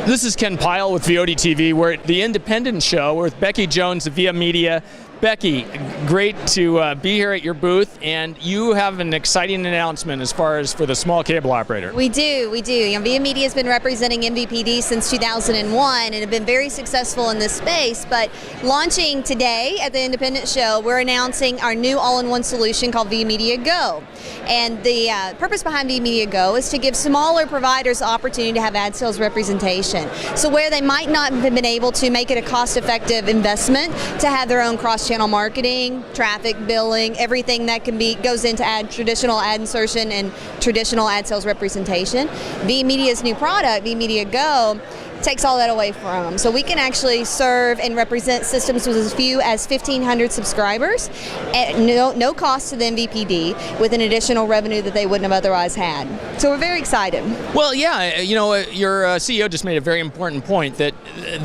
This is Ken Pyle with VOD TV. We're at the Independent Show. We're with Becky Jones of Viamedia. Becky, great to be here at your booth, and you have an exciting announcement as far as for the small cable operator. We do. You know, Viamedia has been representing MVPD since 2001 and have been very successful in this space, but launching today at the Independent Show, we're announcing our new all-in-one solution called Viamedia GO. And the purpose behind Viamedia GO is to give smaller providers the opportunity to have ad sales representation. So where they might not have been able to make it a cost-effective investment to have their own cross-channel marketing, traffic, billing, everything that goes into traditional ad insertion and traditional ad sales representation. Viamedia's new product, Viamedia GO, takes all that away from them. So we can actually serve and represent systems with as few as 1,500 subscribers at no cost to the MVPD, with an additional revenue that they wouldn't have otherwise had. So we're very excited. Well, yeah, you know, your CEO just made a very important point that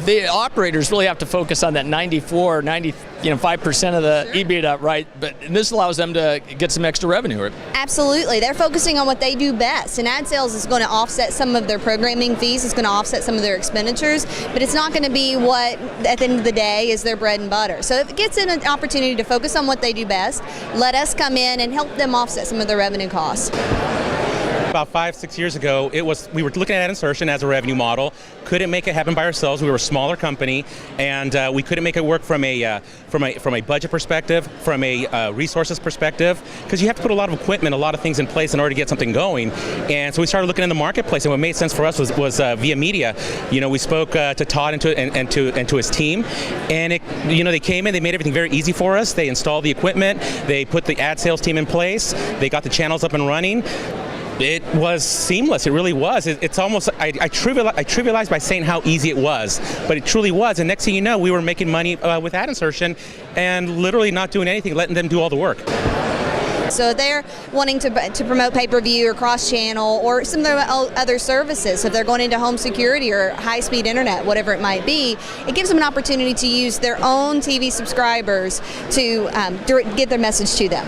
the operators really have to focus on that 5% of the EBITDA, right? But this allows them to get some extra revenue. Right? Absolutely. They're focusing on what they do best, and ad sales is going to offset some of their programming fees, it's going to offset some of their expenditures, but it's not going to be what, at the end of the day, is their bread and butter. So if it gets in an opportunity to focus on what they do best, let us come in and help them offset some of their revenue costs. About 5-6 years ago, we were looking at ad insertion as a revenue model. Couldn't make it happen by ourselves. We were a smaller company, and we couldn't make it work from a budget perspective, from a resources perspective, because you have to put a lot of equipment, a lot of things in place in order to get something going. And so we started looking in the marketplace, and what made sense for us was Viamedia. You know, we spoke to Todd and to his team, and they came in, they made everything very easy for us. They installed the equipment, they put the ad sales team in place, they got the channels up and running. It was seamless. It really was. It's almost, I trivialized by saying how easy it was, but it truly was. And next thing you know, we were making money with ad insertion and literally not doing anything, letting them do all the work. So they're wanting to promote pay-per-view or cross-channel or some of their other services. So if they're going into home security or high-speed internet, whatever it might be, it gives them an opportunity to use their own TV subscribers to get their message to them.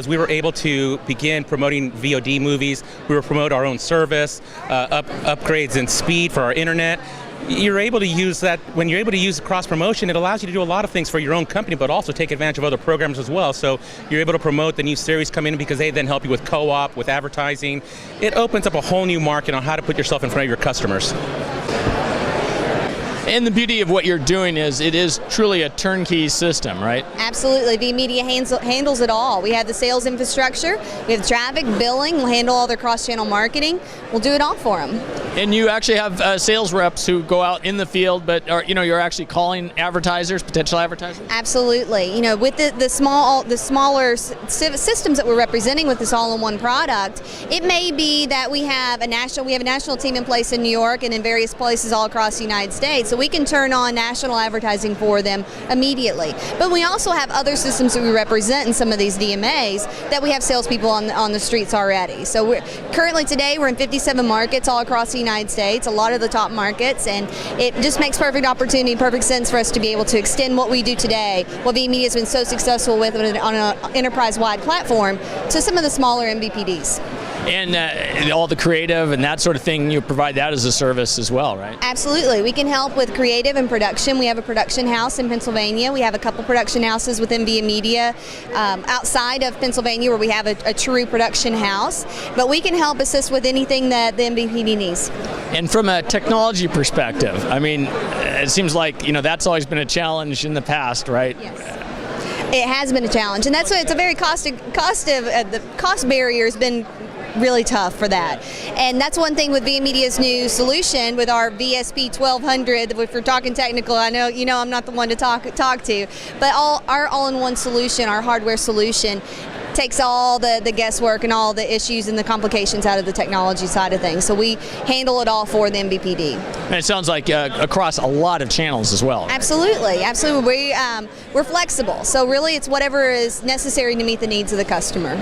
We were able to begin promoting VOD movies. We were promote our own service, upgrades in speed for our internet. You're able to use that. When you're able to use cross promotion, it allows you to do a lot of things for your own company, but also take advantage of other programs as well. So you're able to promote the new series coming in because they then help you with co-op, with advertising. It opens up a whole new market on how to put yourself in front of your customers. And the beauty of what you're doing is it is truly a turnkey system, right? Absolutely. Viamedia handles it all. We have the sales infrastructure, we have traffic, billing, we'll handle all their cross-channel marketing. We'll do it all for them. And you actually have sales reps who go out in the field, but you're actually calling advertisers, potential advertisers? Absolutely. You know, with the smaller systems that we're representing with this all-in-one product, it may be that we have a national team in place in New York and in various places all across the United States. So we can turn on national advertising for them immediately. But we also have other systems that we represent in some of these DMAs that we have salespeople on the streets already. So currently today we're in 57 markets all across the United States, a lot of the top markets, and it just makes perfect sense for us to be able to extend what we do today, what Viamedia has been so successful with on an enterprise-wide platform, to some of the smaller MVPDs. And all the creative and that sort of thing, you provide that as a service as well, right? Absolutely. We can help with creative and production. We have a production house in Pennsylvania. We have a couple production houses within Viamedia outside of Pennsylvania where we have a true production house. But we can help assist with anything that the MVPD needs. And from a technology perspective, I mean, it seems like that's always been a challenge in the past, right? Yes. It has been a challenge, and that's why it's a very the cost barrier has been really tough for that. And that's one thing with Viamedia's new solution with our VSP 1200. If we're talking technical, I know I'm not the one to talk to, but our all-in-one solution, our hardware solution, takes all the guesswork and all the issues and the complications out of the technology side of things. So we handle it all for the MVPD. And it sounds like across a lot of channels as well. Absolutely, absolutely. We're flexible, so really it's whatever is necessary to meet the needs of the customer.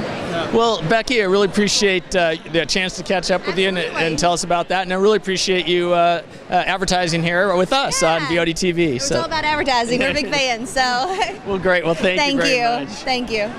Well, Becky, I really appreciate the chance to catch up with you and tell us about that, and I really appreciate you advertising here with us on VOD TV. It's all about advertising. We're big fans. So. Well, great. Well, thank you very much. Thank you.